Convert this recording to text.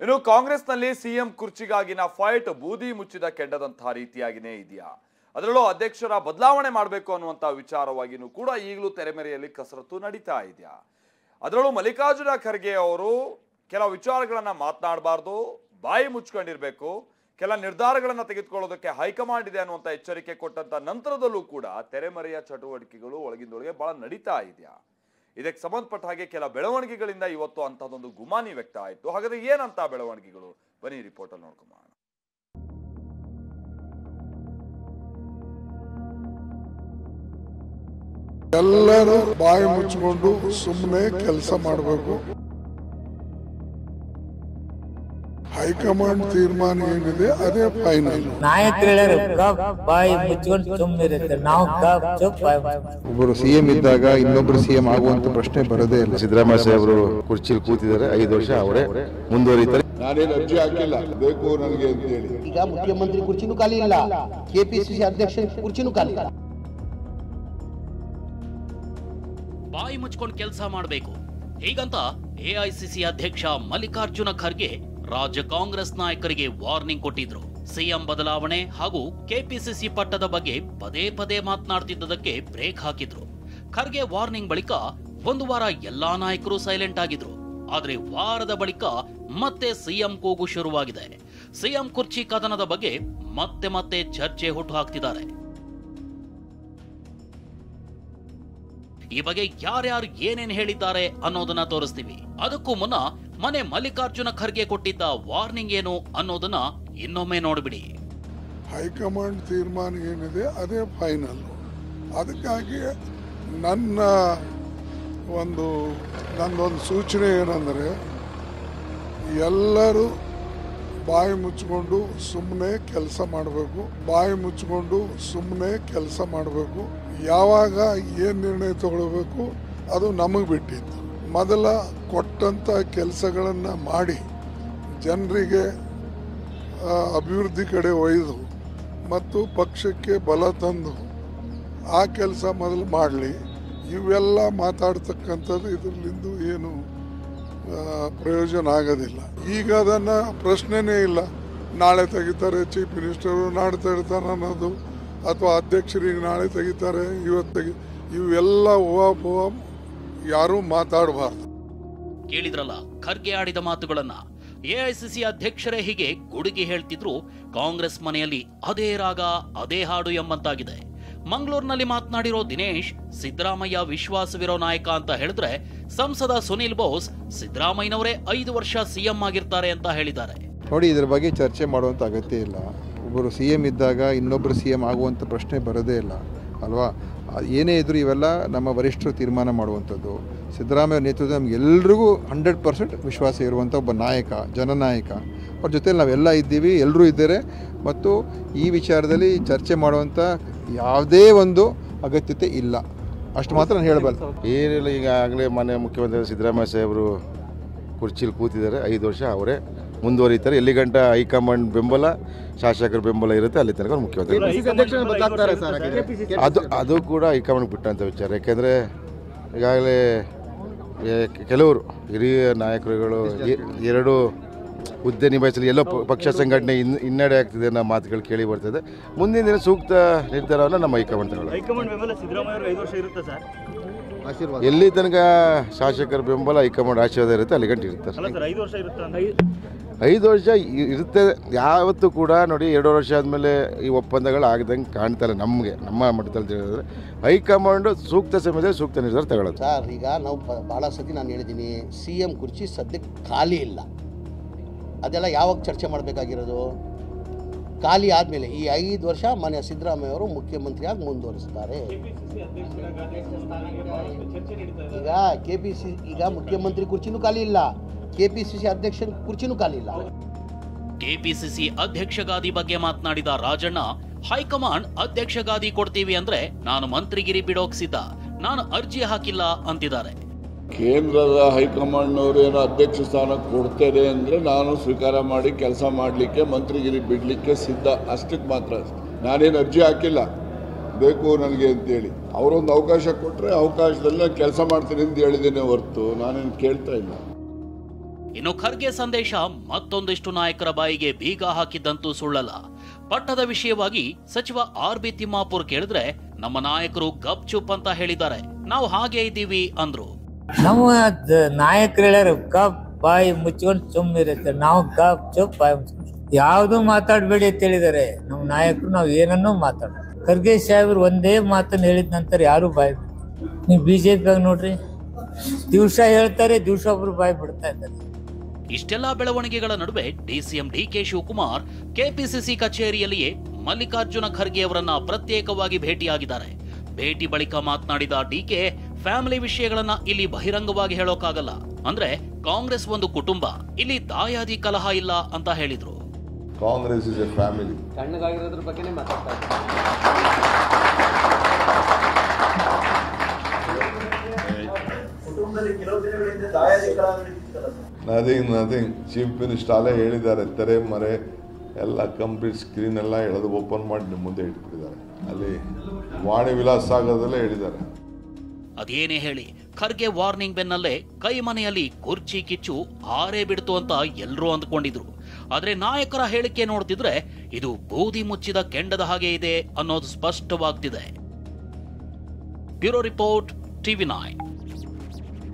ಇನ್ನು ಕಾಂಗ್ರೆಸ್ನಲ್ಲಿ CM ಕುರ್ಚಿಗಾಗಿನ fight ಬೂದಿ ಮುಚ್ಚಿದ ಕೆಡ್ಡದಂತಹ ರೀತಿಯಾಗಿನೇ ಇದೆಯಾ? ಅದರಲ್ಲೂ ಅಧ್ಯಕ್ಷರ ಬದಲಾವಣೆ ಮಾಡಬೇಕು ಅನ್ನುವಂಥ ವಿಚಾರವಾಗಿಯೂ ಕೂಡ ಈಗಲೂ ತೆರೆಮರೆಯಲ್ಲಿ ಕಸರತ್ತು ನಡೀತಾ ಇದೆಯಾ? ಅದರಲ್ಲೂ ಮಲ್ಲಿಕಾರ್ಜುನ ಖರ್ಗೆ ಅವರು ಕೆಲ ವಿಚಾರಗಳನ್ನ ಮಾತನಾಡಬಾರ್ದು, ಬಾಯಿ ಮುಚ್ಕೊಂಡಿರಬೇಕು, ಕೆಲ ನಿರ್ಧಾರಗಳನ್ನು ತೆಗೆದುಕೊಳ್ಳೋದಕ್ಕೆ ಹೈಕಮಾಂಡ್ ಇದೆ ಅನ್ನುವಂಥ ಎಚ್ಚರಿಕೆ ಕೊಟ್ಟಂತ ನಂತರದಲ್ಲೂ ಕೂಡ ತೆರೆಮರೆಯ ಚಟುವಟಿಕೆಗಳು ಒಳಗಿಂದೊಳಗೆ ಬಹಳ ನಡೀತಾ ಇದೆಯಾ? ಇದಕ್ಕೆ ಸಂಬಂಧಪಟ್ಟ ಹಾಗೆ ಕೆಲ ಬೆಳವಣಿಗೆಗಳಿಂದ ಇವತ್ತು ಅಂತಹದೊಂದು ಗುಮಾನಿ ವ್ಯಕ್ತ ಆಯಿತು. ಹಾಗಾದ್ರೆ ಏನಂತ ಬೆಳವಣಿಗೆಗಳು, ಬನ್ನಿ ರಿಪೋರ್ಟ್ ಅಲ್ಲಿ ನೋಡ್ಕೊಂಬ. ಎಲ್ಲರೂ ಬಾಯಿ ಮುಚ್ಚಿಕೊಂಡು ಸುಮ್ಮನೆ ಕೆಲಸ ಮಾಡಬೇಕು. ಹೈಕಮಾಂಡ್ ತೀರ್ಮಾನ ಏನಿದೆ ಅದೇ ಫೈನಲ್. ಬಾಯಿ ಮುಚ್ಚಿಕೊಂಡು ಸುಮ್ಮನಿರುತ್ತೆ. ನಾವು ಒಬ್ಬರು ಸಿಎಂ ಇದ್ದಾಗ ಇನ್ನೊಬ್ರು ಸಿಎಂ ಆಗುವಂತ ಪ್ರಶ್ನೆ ಬರೋದೇ ಇಲ್ಲ. ಸಿದ್ದರಾಮಯ್ಯ ಸಾಹೇಬರು ಕುರ್ಚಿಲಿ ಕೂತಿದ್ದಾರೆ, 5 ವರ್ಷ ಅವರೇ ಮುಂದುವರಿತಾರೆ. ನಾನೇನು ಅರ್ಜಿ ಹಾಕಿಲ್ಲ, ಬೇಕು ನನಗೆ ಅಂತ ಹೇಳಿ. ಈಗ ಮುಖ್ಯಮಂತ್ರಿ ಕುರ್ಚಿನೂ ಖಾಲಿ ಇಲ್ಲ, ಕೆಪಿಸಿಸಿ ಅಧ್ಯಕ್ಷ ಕುರ್ಚಿನೂ ಖಾಲಿ ಇಲ್ಲ. ಬಾಯಿ ಮುಚ್ಕೊಂಡು ಕೆಲಸ ಮಾಡಬೇಕು ಹೀಗಂತ ಎಐಸಿಸಿ ಅಧ್ಯಕ್ಷ ಮಲ್ಲಿಕಾರ್ಜುನ ಖರ್ಗೆ ರಾಜ್ಯ ಕಾಂಗ್ರೆಸ್ ನಾಯಕರಿಗೆ ವಾರ್ನಿಂಗ್ ಕೊಟ್ಟಿದ್ರು. ಸಿಎಂ ಬದಲಾವಣೆ ಹಾಗೂ ಕೆಪಿಸಿಸಿ ಪಟ್ಟದ ಬಗ್ಗೆ ಪದೇ ಪದೇ ಮಾತನಾಡ್ತಿದ್ದದಕ್ಕೆ ಬ್ರೇಕ್ ಹಾಕಿದ್ರು. ಖರ್ಗೆ ವಾರ್ನಿಂಗ್ ಬಳಿಕ ಒಂದು ವಾರ ಎಲ್ಲಾ ನಾಯಕರು ಸೈಲೆಂಟ್ ಆಗಿದ್ರು. ಆದ್ರೆ ವಾರದ ಬಳಿಕ ಮತ್ತೆ ಸಿಎಂ ಕೂಗು ಶುರುವಾಗಿದೆ. ಸಿಎಂ ಕುರ್ಚಿ ಕದನದ ಬಗ್ಗೆ ಮತ್ತೆ ಮತ್ತೆ ಚರ್ಚೆ ಹುಟ್ಟು ಹಾಕ್ತಿದ್ದಾರೆ. ಈ ಬಗ್ಗೆ ಯಾರ್ಯಾರು ಏನೇನ್ ಹೇಳಿದ್ದಾರೆ ಅನ್ನೋದನ್ನ ತೋರಿಸ್ತೀವಿ. ಅದಕ್ಕೂ ಮುನ್ನ ಮನೆ ಮಲ್ಲಿಕಾರ್ಜುನ ಖರ್ಗೆ ಕೊಟ್ಟಿದ್ದ ವಾರ್ನಿಂಗ್ ಏನು ಅನ್ನೋದನ್ನ ಇನ್ನೊಮ್ಮೆ ನೋಡ್ಬಿಡಿ. ಹೈಕಮಾಂಡ್ ತೀರ್ಮಾನ ಏನಿದೆ ಅದೇ ಫೈನಲ್. ಅದಕ್ಕಾಗಿ ನಂದೊಂದು ಸೂಚನೆ ಏನಂದರೆ, ಎಲ್ಲರೂ ಬಾಯಿ ಮುಚ್ಚಿಕೊಂಡು ಸುಮ್ಮನೆ ಕೆಲಸ ಮಾಡಬೇಕು. ಬಾಯಿ ಮುಚ್ಚಿಕೊಂಡು ಸುಮ್ಮನೆ ಕೆಲಸ ಮಾಡಬೇಕು. ಯಾವಾಗ ಏನು ನಿರ್ಣಯ ತಗೊಳ್ಬೇಕು ಅದು ನಮಗೆ ಬಿಟ್ಟಿದ್ದು. ಮೊದಲ ಕೊಟ್ಟಂಥ ಕೆಲಸಗಳನ್ನು ಮಾಡಿ ಜನರಿಗೆ ಅಭಿವೃದ್ಧಿ ಕಡೆ ಒಯ್ದು ಮತ್ತು ಪಕ್ಷಕ್ಕೆ ಬಲ ತಂದು ಆ ಕೆಲಸ ಮೊದಲು ಮಾಡಲಿ. ಇವೆಲ್ಲ ಮಾತಾಡ್ತಕ್ಕಂಥದ್ದು ಇದರಲ್ಲಿಂದ ಏನು ಪ್ರಯೋಜನ ಆಗೋದಿಲ್ಲ. ಈಗ ಅದನ್ನು ಪ್ರಶ್ನೆನೇ ಇಲ್ಲ. ನಾಳೆ ತೆಗಿತಾರೆ ಚೀಫ್ ಮಿನಿಸ್ಟರು, ನಾಳೆ ತೆಗಿತಾರೆ ಅನ್ನೋದು, ಅಥವಾ ಅಧ್ಯಕ್ಷರಿಗೆ ನಾಳೆ ತೆಗಿತಾರೆ ಇವತ್ತು ಇವೆಲ್ಲ ಊಹಾಪೋಹ ಯಾರೂ ಮಾತಾಡಬಾರ್ದು. ಕೇಳಿದ್ರಲ್ಲ ಖರ್ಗೆ ಆಡಿದ ಮಾತುಗಳನ್ನ. ಎಐಸಿಸಿ ಅಧ್ಯಕ್ಷರೇ ಹೀಗೆ ಗುಡುಗಿ ಹೇಳ್ತಿದ್ರು, ಕಾಂಗ್ರೆಸ್ ಮನೆಯಲ್ಲಿ ಅದೇ ರಾಗ ಅದೇ ಹಾಡು ಎಂಬಂತಾಗಿದೆ. ಮಂಗಳೂರಿನಲ್ಲಿ ಮಾತನಾಡಿರೋ ದಿನೇಶ್, ಸಿದ್ದರಾಮಯ್ಯ ವಿಶ್ವಾಸವಿರೋ ನಾಯಕ ಅಂತ ಹೇಳಿದ್ರೆ, ಸಂಸದ ಸುನೀಲ್ ಬೋಸ್ ಸಿದ್ದರಾಮಯ್ಯನವರೇ 5 ವರ್ಷ ಸಿಎಂ ಆಗಿರ್ತಾರೆ ಅಂತ ಹೇಳಿದ್ದಾರೆ. ನೋಡಿ, ಇದ್ರ ಬಗ್ಗೆ ಚರ್ಚೆ ಮಾಡುವಂತ ಅಗತ್ಯ ಇಲ್ಲ. ಒಬ್ಬರು ಸಿಎಂ ಇದ್ದಾಗ ಇನ್ನೊಬ್ರು ಸಿಎಂ ಆಗುವಂತ ಪ್ರಶ್ನೆ ಬರೋದೇ ಇಲ್ಲ ಅಲ್ವಾ? ಏನೇ ಇದ್ರು ಇವೆಲ್ಲ ನಮ್ಮ ವರಿಷ್ಠರು ತೀರ್ಮಾನ ಮಾಡುವಂಥದ್ದು. ಸಿದ್ದರಾಮಯ್ಯ ನೇತೃತ್ವ ನಮಗೆಲ್ರಿಗೂ 100% ವಿಶ್ವಾಸ ಇರುವಂಥ ಒಬ್ಬ ನಾಯಕ, ಜನನಾಯಕ. ಅವ್ರ ಜೊತೆಲಿ ನಾವೆಲ್ಲ ಇದ್ದೀವಿ, ಎಲ್ಲರೂ ಇದ್ದಾರೆ. ಮತ್ತು ಈ ವಿಚಾರದಲ್ಲಿ ಚರ್ಚೆ ಮಾಡುವಂಥ ಯಾವುದೇ ಒಂದು ಅಗತ್ಯತೆ ಇಲ್ಲ. ಅಷ್ಟು ಮಾತ್ರ ನಾನು ಹೇಳಬಲ್ಲೆ. ಏನಿಲ್ಲ, ಈಗಾಗಲೇ ಮನೆ ಮುಖ್ಯಮಂತ್ರಿ ಸಿದ್ದರಾಮಯ್ಯ ಸಾಹೇಬರು ಕುರ್ಚಿಲಿ ಕೂತಿದ್ದಾರೆ, 5 ವರ್ಷ ಅವರೇ ಮುಂದುವರಿತಾರೆ. ಎಲ್ಲಿ ಗಂಟ ಹೈಕಮಾಂಡ್ ಬೆಂಬಲ, ಶಾಸಕರ ಬೆಂಬಲ ಇರುತ್ತೆ, ಅಲ್ಲಿ ತನಕ ಮುಖ್ಯಮಂತ್ರಿ. ಅದು ಕೂಡ ಹೈಕಮಾಂಡ್ ಬಿಟ್ಟಂಥ ವಿಚಾರ. ಯಾಕೆಂದರೆ ಈಗಾಗಲೇ ಕೆಲವರು ಹಿರಿಯ ನಾಯಕರುಗಳು 2 ಹುದ್ದೆ ನಿಭಾಯಿಸಲು ಎಲ್ಲೋ ಪಕ್ಷ ಸಂಘಟನೆ ಹಿನ್ನಡೆ ಆಗ್ತಿದೆ ಅನ್ನೋ ಮಾತುಗಳು ಕೇಳಿ ಬರ್ತದೆ. ಮುಂದಿನ ದಿನ ಸೂಕ್ತ ನಿರ್ಧಾರವನ್ನು ನಮ್ಮ ಹೈಕಮಾಂಡ್ ತಗೊಳ್ಳೋದು. ಎಲ್ಲಿ ತನಕ ಶಾಸಕರ ಬೆಂಬಲ, ಹೈಕಮಾಂಡ್ ಆಶೀರ್ವಾದ ಇರುತ್ತೆ, ಅಲ್ಲಿ ಗಂಟೆ ಇರ್ತಾರೆ. 5 ವರ್ಷ ಇರುತ್ತೆ ಯಾವತ್ತೂ ಕೂಡ. ನೋಡಿ, 2 ವರ್ಷ ಆದಮೇಲೆ ಈ ಒಪ್ಪಂದಗಳು ಆಗದಂಗೆ ಕಾಣ್ತಾ ಇಲ್ಲ ನಮಗೆ, ನಮ್ಮ ಮಟ್ಟದಲ್ಲಿ ಹೇಳಿದ್ರೆ. ಹೈಕಮಾಂಡು ಸೂಕ್ತ ಸಮಯದಲ್ಲಿ ಸೂಕ್ತ ನಿರ್ಧಾರ ತಗೊಳ್ಳೋದು. ಸರ್, ಈಗ ನಾವು ಭಾಳ ಸತಿ ನಾನು ಹೇಳಿದ್ದೀನಿ, ಸಿಎಂ ಕುರ್ಚಿ ಸದ್ಯಕ್ಕೆ ಖಾಲಿ ಇಲ್ಲ. ಅದೆಲ್ಲ ಯಾವಾಗ ಚರ್ಚೆ ಮಾಡಬೇಕಾಗಿರೋದು? ಖಾಲಿ ಆದಮೇಲೆ ಈ 5 ವರ್ಷ ಮನೆ ಸಿದ್ದರಾಮಯ್ಯ ಅವರು ಮುಖ್ಯಮಂತ್ರಿಯಾಗಿ ಮುಂದುವರಿಸ್ತಾರೆ. ಈಗ ಕೆಪಿಸಿಸಿ ಈಗ ಮುಖ್ಯಮಂತ್ರಿ ಕುರ್ಚಿನೂ ಖಾಲಿ ಇಲ್ಲ, ಕೆಪಿಸಿಸಿ ಅಧ್ಯಕ್ಷ ಕುರ್ಚಿನೂ ಖಾಲಿ ಇಲ್ಲ. ಕೆಪಿಸಿಸಿ ಅಧ್ಯಕ್ಷ ಗಾದಿ ಬಗ್ಗೆ ಮಾತನಾಡಿದ ರಾಜಣ್ಣ, ಹೈಕಮಾಂಡ್ ಅಧ್ಯಕ್ಷ ಗಾದಿ ಕೊಡ್ತೀವಿ ಅಂದ್ರೆ ನಾನು ಮಂತ್ರಿಗಿರಿ ಬಿಡೋಕ್ ಸಿದ್ಧ, ನಾನು ಅರ್ಜಿ ಹಾಕಿಲ್ಲ ಅಂತಿದ್ದಾರೆ. ಕೇಂದ್ರದ ಹೈಕಮಾಂಡ್ನವರು ಏನೋ ಅಧ್ಯಕ್ಷ ಸ್ಥಾನ ಕೊಡ್ತೇನೆ ಅಂದರೆ ನಾನು ಸ್ವೀಕಾರ ಮಾಡಿ ಕೆಲಸ ಮಾಡಲಿಕ್ಕೆ, ಮಂತ್ರಿಗಿರಿ ಬಿಡಲಿಕ್ಕೆ ಸಿದ್ಧ. ಅಷ್ಟಕ್ಕೆ ಮಾತ್ರ. ನಾನೇನು ಅರ್ಜಿ ಹಾಕಿಲ್ಲ, ಬೇಕು ನನಗೆ ಅಂತೇಳಿ. ಅವರೊಂದು ಅವಕಾಶ ಕೊಟ್ಟರೆ ಅವಕಾಶದಲ್ಲಿ ಕೆಲಸ ಮಾಡ್ತೀನಿ ಅಂತ ಹೇಳಿದ್ದೇನೆ ಹೊರತು ನಾನೇನು ಕೇಳ್ತಾ ಇಲ್ಲ. ಇನ್ನು ಖರ್ಗೆ ಸಂದೇಶ ಮತ್ತೊಂದಿಷ್ಟು ನಾಯಕರ ಬಾಯಿಗೆ ಬೀಗ ಹಾಕಿದ್ದಂತೂ ಸುಳ್ಳಲ್ಲ. ಪಟ್ಟದ ವಿಷಯವಾಗಿ ಸಚಿವ ಆರ್.ಬಿ. ತಿಮ್ಮಾಪುರ್ ಕೇಳಿದ್ರೆ ನಮ್ಮ ನಾಯಕರು ಗಪ್ ಚುಪ್ ಅಂತ ಹೇಳಿದ್ದಾರೆ, ನಾವು ಹಾಗೆ ಇದ್ದೀವಿ ಅಂದ್ರು. ನಮ್ಮ ನಾಯಕರು ಹೇಳ್ಯಾರ ಗಪ್ ಬಾಯಿ ಮುಚ್ಕೊಂಡು ಸುಮ್ಮನಿರುತ್ತೆ, ನಾವು ಗಪ್ ಚುಪ್ ಬಾಯಿ ಮುಚ್ಕೊಂಡು ಯಾವ್ದು ಮಾತಾಡ್ಬೇಡಿ ಅಂತ ಹೇಳಿದಾರೆ ನಮ್ಮ ನಾಯಕರು. ನಾವು ಏನನ್ನೂ ಮಾತಾಡ. ಖರ್ಗೆ ಸಾಹೇಬ್ರು ಒಂದೇ ಮಾತನ್ನು ಹೇಳಿದ ನಂತರ ಯಾರು ಬಾಯಿ ನೀವು ಬಿಜೆಪಿಯಾಗ ನೋಡ್ರಿ, ದಿವಸ ಹೇಳ್ತಾರೆ, ದಿವಸ ಒಬ್ರು ಬಾಯಿ ಬಿಡ್ತಾ ಇದ್ದಾರೆ. ಇಷ್ಟೆಲ್ಲಾ ಬೆಳವಣಿಗೆಗಳ ನಡುವೆ ಡಿಸಿಎಂ ಡಿ.ಕೆ. ಶಿವಕುಮಾರ್ ಕೆಪಿಸಿಸಿ ಕಚೇರಿಯಲ್ಲಿಯೇ ಮಲ್ಲಿಕಾರ್ಜುನ ಖರ್ಗೆ ಅವರನ್ನ ಪ್ರತ್ಯೇಕವಾಗಿ ಭೇಟಿಯಾಗಿದ್ದಾರೆ. ಭೇಟಿ ಬಳಿಕ ಮಾತನಾಡಿದ ಡಿಕೆ, ಫ್ಯಾಮಿಲಿ ವಿಷಯಗಳನ್ನ ಇಲ್ಲಿ ಬಹಿರಂಗವಾಗಿ ಹೇಳೋಕ್ಕಾಗಲ್ಲ, ಅಂದ್ರೆ ಕಾಂಗ್ರೆಸ್ ಒಂದು ಕುಟುಂಬ, ಇಲ್ಲಿ ದಾಯಾದಿ ಕಲಹ ಇಲ್ಲ ಅಂತ ಹೇಳಿದ್ರು. Congress is a family. ತಣ್ಣಗಾಗಿರೋದ್ರ ಬಗ್ಗೆನೇ ಮಾತಾಡ್ತಾ ನಥಿಂಗ್ ಚೀಫ್ ಮಿನಿಸ್ಟರ್ ಅಲ್ಲೇ ಹೇಳಿದ್ದಾರೆ, ತೆರೆ ಮರೆ ಎಲ್ಲ ಕಂಪ್ಲೀಟ್ ಸ್ಕ್ರೀನ್ ಎಲ್ಲ ಎಳೆದು ಓಪನ್ ಮಾಡಿ ನಿಮ್ಮ ಮುಂದೆ ಇಟ್ಬಿಟ್ಟಿದ್ದಾರೆ. ಅಲ್ಲಿ ವಾಣಿ ವಿಲಾಸ ಸಾಗರದಲ್ಲೇ ಹೇಳಿದ್ದಾರೆ. ಅದೇನೇ ಹೇಳಿ ಖರ್ಗೆ ವಾರ್ನಿಂಗ್ ಬೆನ್ನಲ್ಲೇ ಕೈ ಮನೆಯಲ್ಲಿ ಕುರ್ಚಿ ಕಿಚ್ಚು ಹಾರೇ ಬಿಡ್ತು ಅಂತ ಎಲ್ಲರೂ ಅಂದ್ಕೊಂಡಿದ್ರು. ಆದ್ರೆ ನಾಯಕರ ಹೇಳಿಕೆ ನೋಡ್ತಿದ್ರೆ ಇದು ಬೂದಿ ಮುಚ್ಚಿದ ಕೆಂಡದ ಹಾಗೆ ಇದೆ ಅನ್ನೋದು ಸ್ಪಷ್ಟವಾಗ್ತಿದೆ. Bureau report, TV9.